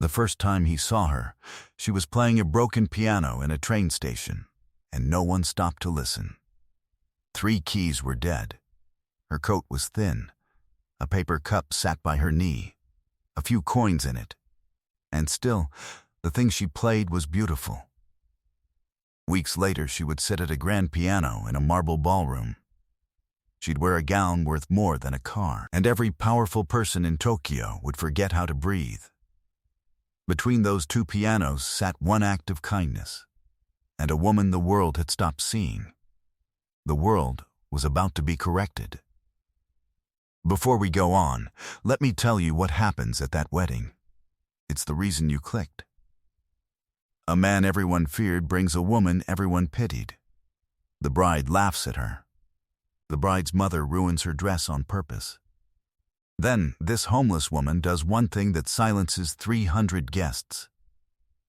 The first time he saw her, she was playing a broken piano in a train station, and no one stopped to listen. 3 keys were dead. Her coat was thin. A paper cup sat by her knee, a few coins in it. And still, the thing she played was beautiful. Weeks later, she would sit at a grand piano in a marble ballroom. She'd wear a gown worth more than a car, and every powerful person in Tokyo would forget how to breathe. Between those 2 pianos sat one act of kindness, and a woman the world had stopped seeing. The world was about to be corrected. Before we go on, let me tell you what happens at that wedding. It's the reason you clicked. A man everyone feared brings a woman everyone pitied. The bride laughs at her. The bride's mother ruins her dress on purpose. Then, this homeless woman does one thing that silences 300 guests.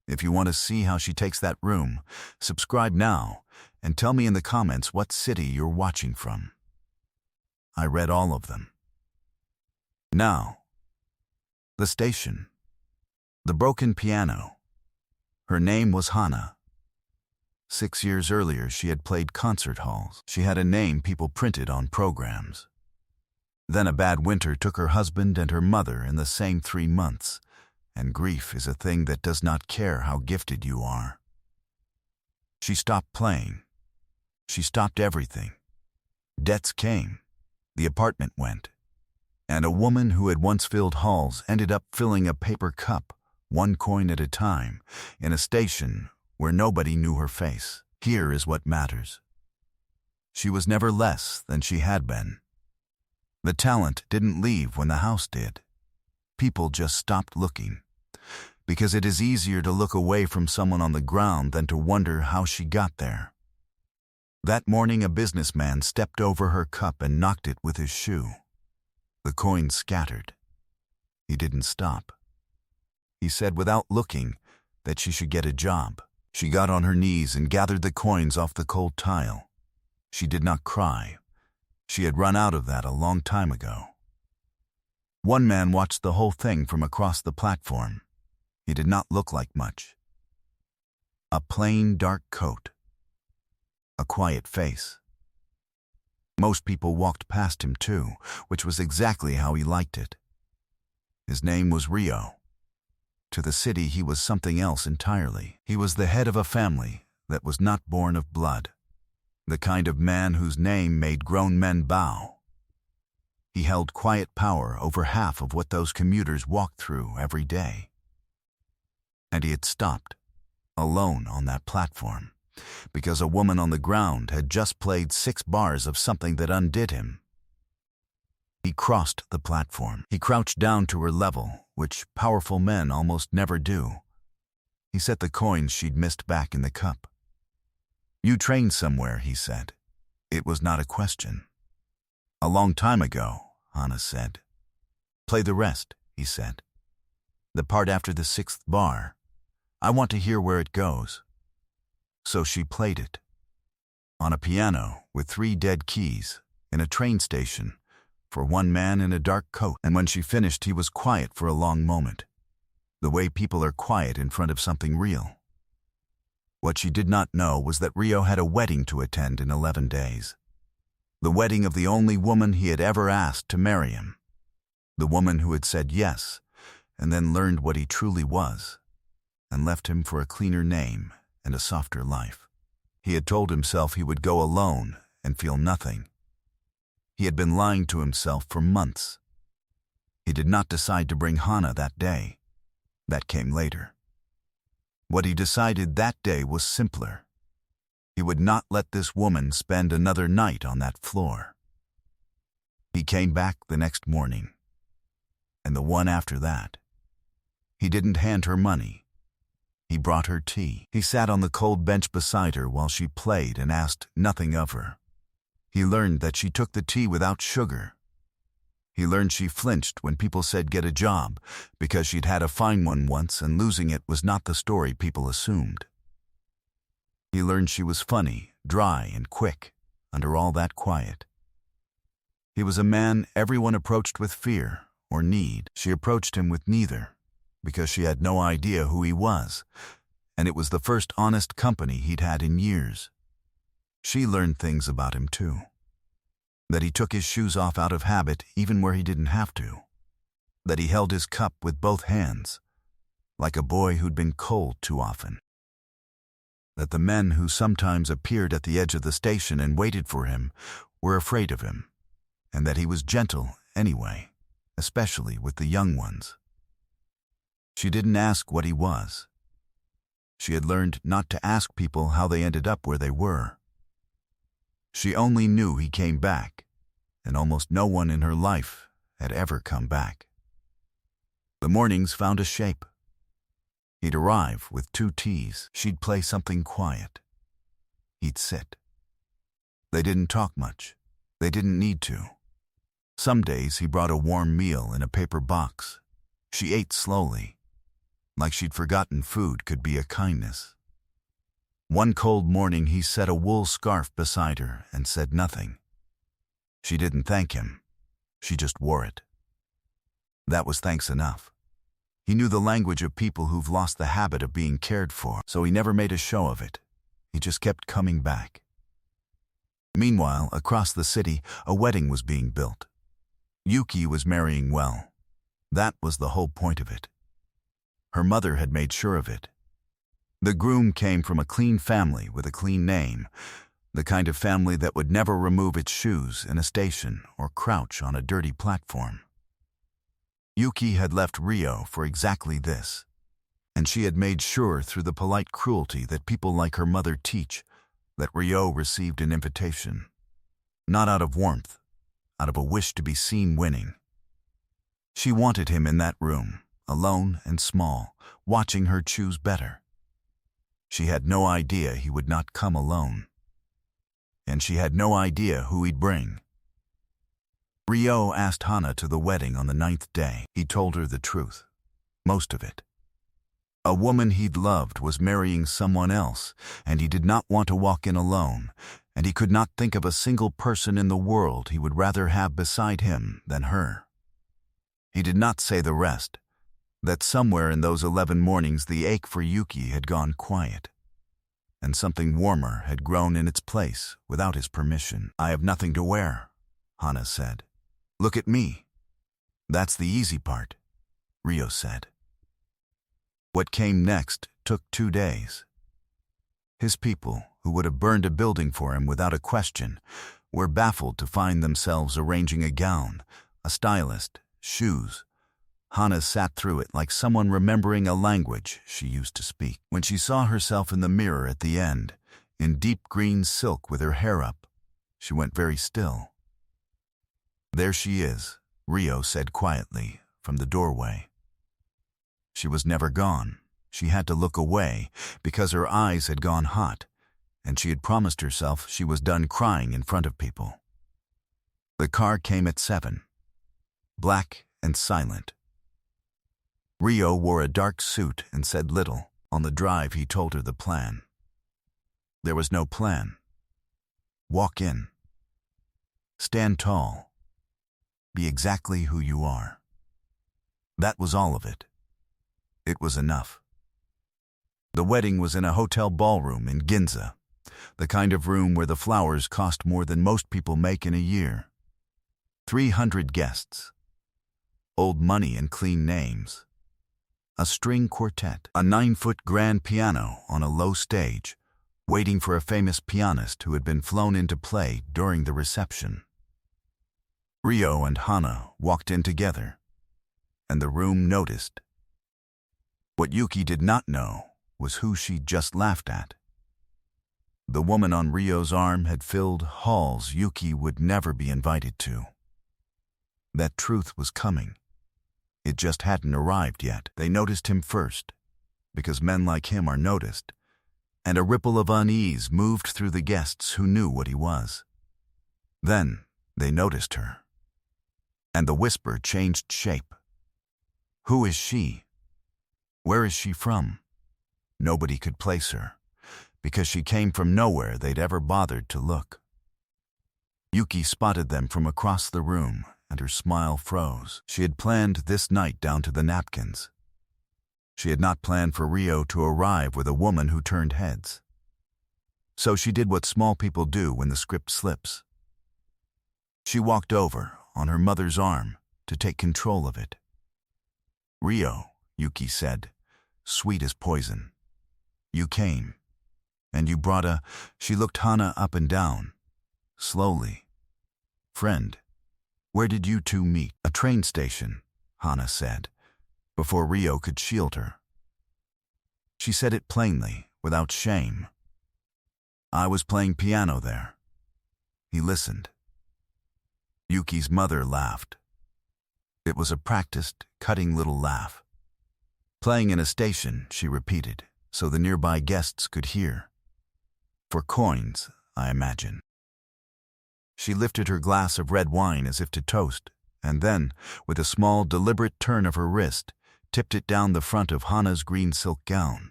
If you want to see how she takes that room, subscribe now and tell me in the comments what city you're watching from. I read all of them. Now, the station. The broken piano. Her name was Hana. 6 years earlier, she had played concert halls. She had a name people printed on programs. Then a bad winter took her husband and her mother in the same 3 months, and grief is a thing that does not care how gifted you are. She stopped playing. She stopped everything. Debts came. The apartment went. And a woman who had once filled halls ended up filling a paper cup, 1 coin at a time, in a station where nobody knew her face. Here is what matters. She was never less than she had been. The talent didn't leave when the house did. People just stopped looking, because it is easier to look away from someone on the ground than to wonder how she got there. That morning, a businessman stepped over her cup and knocked it with his shoe. The coins scattered. He didn't stop. He said without looking that she should get a job. She got on her knees and gathered the coins off the cold tile. She did not cry. She had run out of that a long time ago. One man watched the whole thing from across the platform. He did not look like much. A plain dark coat. A quiet face. Most people walked past him too, which was exactly how he liked it. His name was Rio. To the city, he was something else entirely. He was the head of a family that was not born of blood, the kind of man whose name made grown men bow. He held quiet power over half of what those commuters walked through every day. And he had stopped, alone on that platform, because a woman on the ground had just played 6 bars of something that undid him. He crossed the platform. He crouched down to her level, which powerful men almost never do. He set the coins she'd missed back in the cup. "You trained somewhere," he said. It was not a question. "A long time ago," Hana said. "Play the rest," he said. "The part after the 6th bar. I want to hear where it goes." So she played it. On a piano with 3 dead keys, in a train station, for one man in a dark coat. And when she finished, he was quiet for a long moment. The way people are quiet in front of something real. What she did not know was that Rio had a wedding to attend in 11 days. The wedding of the only woman he had ever asked to marry him. The woman who had said yes, and then learned what he truly was, and left him for a cleaner name and a softer life. He had told himself he would go alone and feel nothing. He had been lying to himself for months. He did not decide to bring Hana that day. That came later. What he decided that day was simpler. He would not let this woman spend another night on that floor. He came back the next morning, and the one after that. He didn't hand her money. He brought her tea. He sat on the cold bench beside her while she played and asked nothing of her. He learned that she took the tea without sugar. He learned she flinched when people said get a job because she'd had a fine one once and losing it was not the story people assumed. He learned she was funny, dry, and quick under all that quiet. He was a man everyone approached with fear or need. She approached him with neither, because she had no idea who he was, and it was the first honest company he'd had in years. She learned things about him, too. That he took his shoes off out of habit even where he didn't have to. That he held his cup with both hands, like a boy who'd been cold too often. That the men who sometimes appeared at the edge of the station and waited for him were afraid of him, and that he was gentle anyway, especially with the young ones. She didn't ask what he was. She had learned not to ask people how they ended up where they were. She only knew he came back, and almost no one in her life had ever come back. The mornings found a shape. He'd arrive with 2 teas. She'd play something quiet. He'd sit. They didn't talk much. They didn't need to. Some days he brought a warm meal in a paper box. She ate slowly, like she'd forgotten food could be a kindness. One cold morning he set a wool scarf beside her and said nothing. She didn't thank him. She just wore it. That was thanks enough. He knew the language of people who've lost the habit of being cared for, so he never made a show of it. He just kept coming back. Meanwhile, across the city, a wedding was being built. Yuki was marrying well. That was the whole point of it. Her mother had made sure of it. The groom came from a clean family with a clean name, the kind of family that would never remove its shoes in a station or crouch on a dirty platform. Yuki had left Rio for exactly this, and she had made sure through the polite cruelty that people like her mother teach that Rio received an invitation, not out of warmth, out of a wish to be seen winning. She wanted him in that room, alone and small, watching her choose better. She had no idea he would not come alone, and she had no idea who he'd bring. Rio asked Hana to the wedding on the 9th day. He told her the truth, most of it. A woman he'd loved was marrying someone else, and he did not want to walk in alone, and he could not think of a single person in the world he would rather have beside him than her. He did not say the rest, that somewhere in those 11 mornings the ache for Yuki had gone quiet, and something warmer had grown in its place without his permission. "I have nothing to wear," Hana said. "Look at me." "That's the easy part," Rio said. What came next took 2 days. His people, who would have burned a building for him without a question, were baffled to find themselves arranging a gown, a stylist, shoes. Hana sat through it like someone remembering a language she used to speak. When she saw herself in the mirror at the end, in deep green silk with her hair up, she went very still. "There she is," Rio said quietly from the doorway. She was never gone. She had to look away because her eyes had gone hot, and she had promised herself she was done crying in front of people. The car came at 7, black and silent. Rio wore a dark suit and said little. On the drive he told her the plan. There was no plan. Walk in. Stand tall. Be exactly who you are. That was all of it. It was enough. The wedding was in a hotel ballroom in Ginza, the kind of room where the flowers cost more than most people make in a year. 300 guests. Old money and clean names. A string quartet, a 9-foot grand piano on a low stage, waiting for a famous pianist who had been flown in to play during the reception. Rio and Hana walked in together, and the room noticed. What Yuki did not know was who she'd just laughed at. The woman on Rio's arm had filled halls Yuki would never be invited to. That truth was coming. It just hadn't arrived yet. They noticed him first, because men like him are noticed, and a ripple of unease moved through the guests who knew what he was. Then they noticed her, and the whisper changed shape. Who is she? Where is she from? Nobody could place her, because she came from nowhere they'd ever bothered to look. Yuki spotted them from across the room, and her smile froze. She had planned this night down to the napkins. She had not planned for Rio to arrive with a woman who turned heads. So she did what small people do when the script slips. She walked over on her mother's arm to take control of it. "Rio," Yuki said, sweet as poison. "You came, and you brought a—" She looked Hana up and down, slowly. "Friend, where did you two meet?" "A train station," Hana said, before Rio could shield her. She said it plainly, without shame. "I was playing piano there." He listened. Yuki's mother laughed. It was a practiced, cutting little laugh. "Playing in a station," she repeated, so the nearby guests could hear. "For coins, I imagine." She lifted her glass of red wine as if to toast, and then, with a small, deliberate turn of her wrist, tipped it down the front of Hana's green silk gown.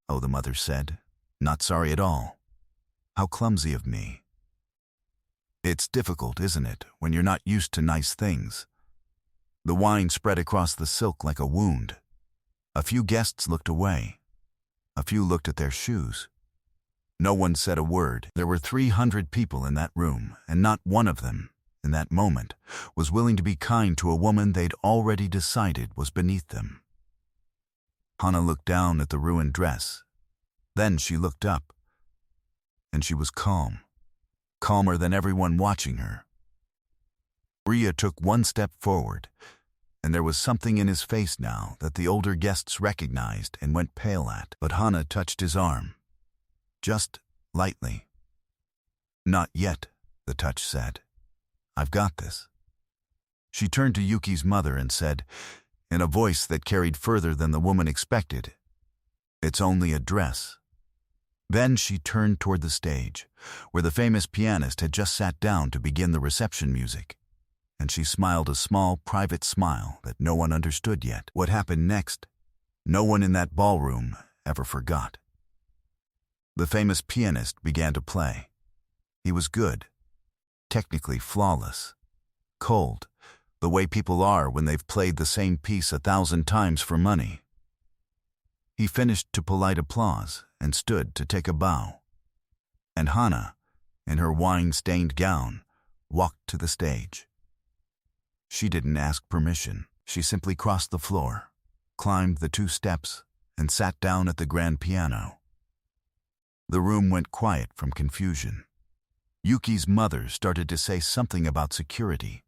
"Oh," the mother said, "not sorry at all. How clumsy of me." It's difficult, isn't it, when you're not used to nice things? The wine spread across the silk like a wound. A few guests looked away. A few looked at their shoes. No one said a word. There were 300 people in that room, and not one of them, in that moment, was willing to be kind to a woman they'd already decided was beneath them. Hana looked down at the ruined dress. Then she looked up, and she was calm, calmer than everyone watching her. Ria took one step forward, and there was something in his face now that the older guests recognized and went pale at. But Hana touched his arm, just lightly. "Not yet," the touch said. "I've got this." She turned to Yuki's mother and said, in a voice that carried further than the woman expected, "It's only a dress." Then she turned toward the stage, where the famous pianist had just sat down to begin the reception music, and she smiled a small, private smile that no one understood yet. What happened next, no one in that ballroom ever forgot. The famous pianist began to play. He was good, technically flawless, cold, the way people are when they've played the same piece 1,000 times for money. He finished to polite applause and stood to take a bow. And Hana, in her wine-stained gown, walked to the stage. She didn't ask permission. She simply crossed the floor, climbed the 2 steps, and sat down at the grand piano. The room went quiet from confusion. Yuki's mother started to say something about security.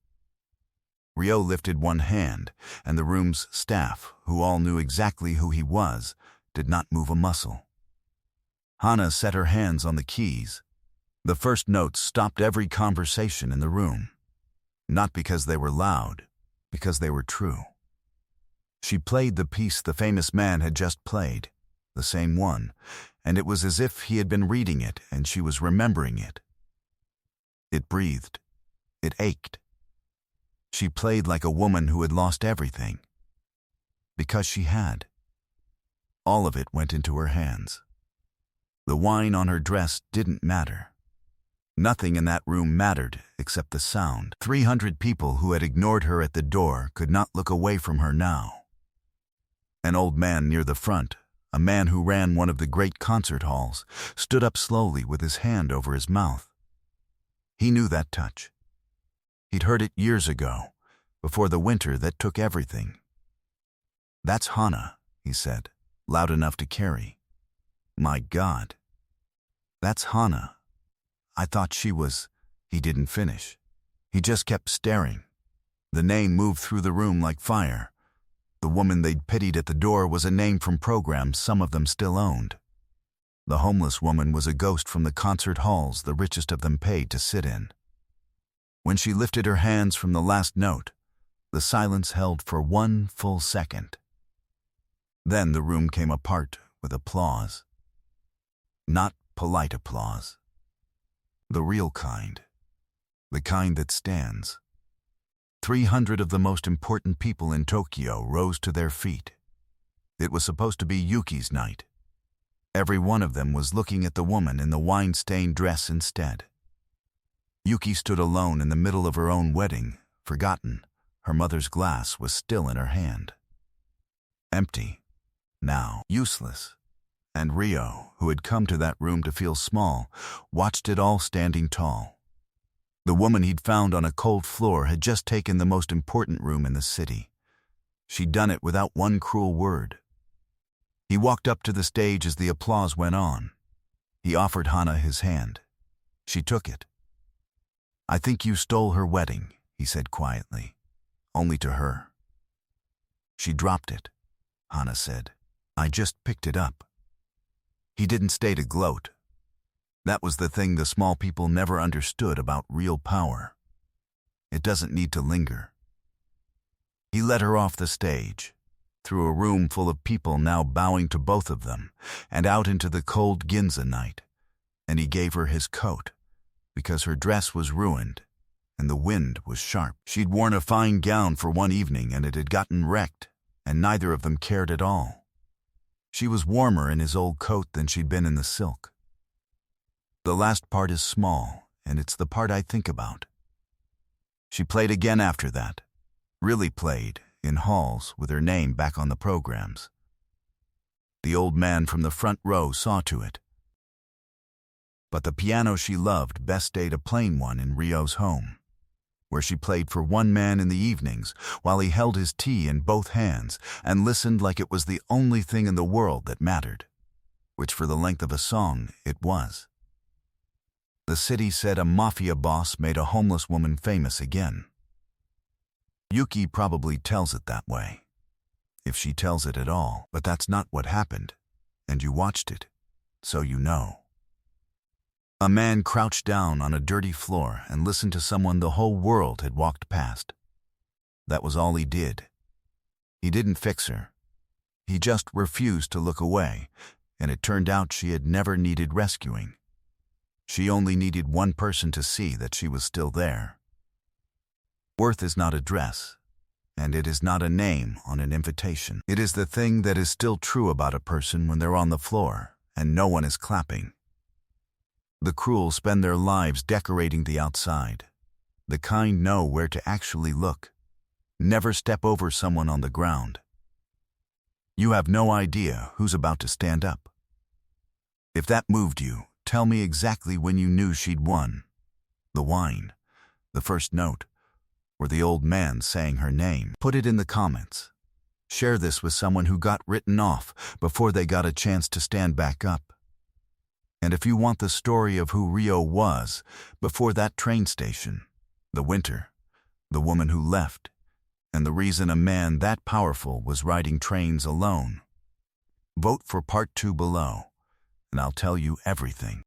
Rio lifted one hand, and the room's staff, who all knew exactly who he was, did not move a muscle. Hana set her hands on the keys. The first notes stopped every conversation in the room. Not because they were loud, because they were true. She played the piece the famous man had just played, the same one, and it was as if he had been reading it and she was remembering it. It breathed. It ached. She played like a woman who had lost everything. Because she had. All of it went into her hands. The wine on her dress didn't matter. Nothing in that room mattered except the sound. 300 people who had ignored her at the door could not look away from her now. An old man near the front, a man who ran one of the great concert halls, stood up slowly with his hand over his mouth. He knew that touch. He'd heard it years ago, before the winter that took everything. "That's Hana," he said, loud enough to carry. "My God. That's Hana. I thought she was—" He didn't finish. He just kept staring. The name moved through the room like fire. The woman they'd pitied at the door was a name from programs some of them still owned. The homeless woman was a ghost from the concert halls the richest of them paid to sit in. When she lifted her hands from the last note, the silence held for 1 full second. Then the room came apart with applause. Not polite applause. The real kind. The kind that stands. 300 of the most important people in Tokyo rose to their feet. It was supposed to be Yuki's night. Every one of them was looking at the woman in the wine-stained dress instead. Yuki stood alone in the middle of her own wedding, forgotten. Her mother's glass was still in her hand. Empty, now useless. And Rio, who had come to that room to feel small, watched it all standing tall. The woman he'd found on a cold floor had just taken the most important room in the city. She'd done it without one cruel word. He walked up to the stage as the applause went on. He offered Hana his hand. She took it. "I think you stole her wedding," he said quietly, "only to her." "She dropped it," Hana said. "I just picked it up." He didn't stay to gloat. That was the thing the small people never understood about real power. It doesn't need to linger. He led her off the stage, through a room full of people now bowing to both of them, and out into the cold Ginza night, and he gave her his coat, because her dress was ruined, and the wind was sharp. She'd worn a fine gown for one evening, and it had gotten wrecked, and neither of them cared at all. She was warmer in his old coat than she'd been in the silk. The last part is small, and it's the part I think about. She played again after that, really played, in halls with her name back on the programs. The old man from the front row saw to it. But the piano she loved best stayed a plain one in Rio's home, where she played for one man in the evenings while he held his tea in both hands and listened like it was the only thing in the world that mattered, which for the length of a song it was. The city said a Mafia boss made a homeless woman famous again. Yuki probably tells it that way, if she tells it at all, but that's not what happened, and you watched it, so you know. A man crouched down on a dirty floor and listened to someone the whole world had walked past. That was all he did. He didn't fix her. He just refused to look away, and it turned out she had never needed rescuing. She only needed one person to see that she was still there. Worth is not a dress, and it is not a name on an invitation. It is the thing that is still true about a person when they're on the floor and no one is clapping. The cruel spend their lives decorating the outside. The kind know where to actually look. Never step over someone on the ground. You have no idea who's about to stand up. If that moved you, tell me exactly when you knew she'd won. The wine, the first note, or the old man saying her name. Put it in the comments. Share this with someone who got written off before they got a chance to stand back up. And if you want the story of who Rio was before that train station, the winter, the woman who left, and the reason a man that powerful was riding trains alone, vote for part 2 below, and I'll tell you everything.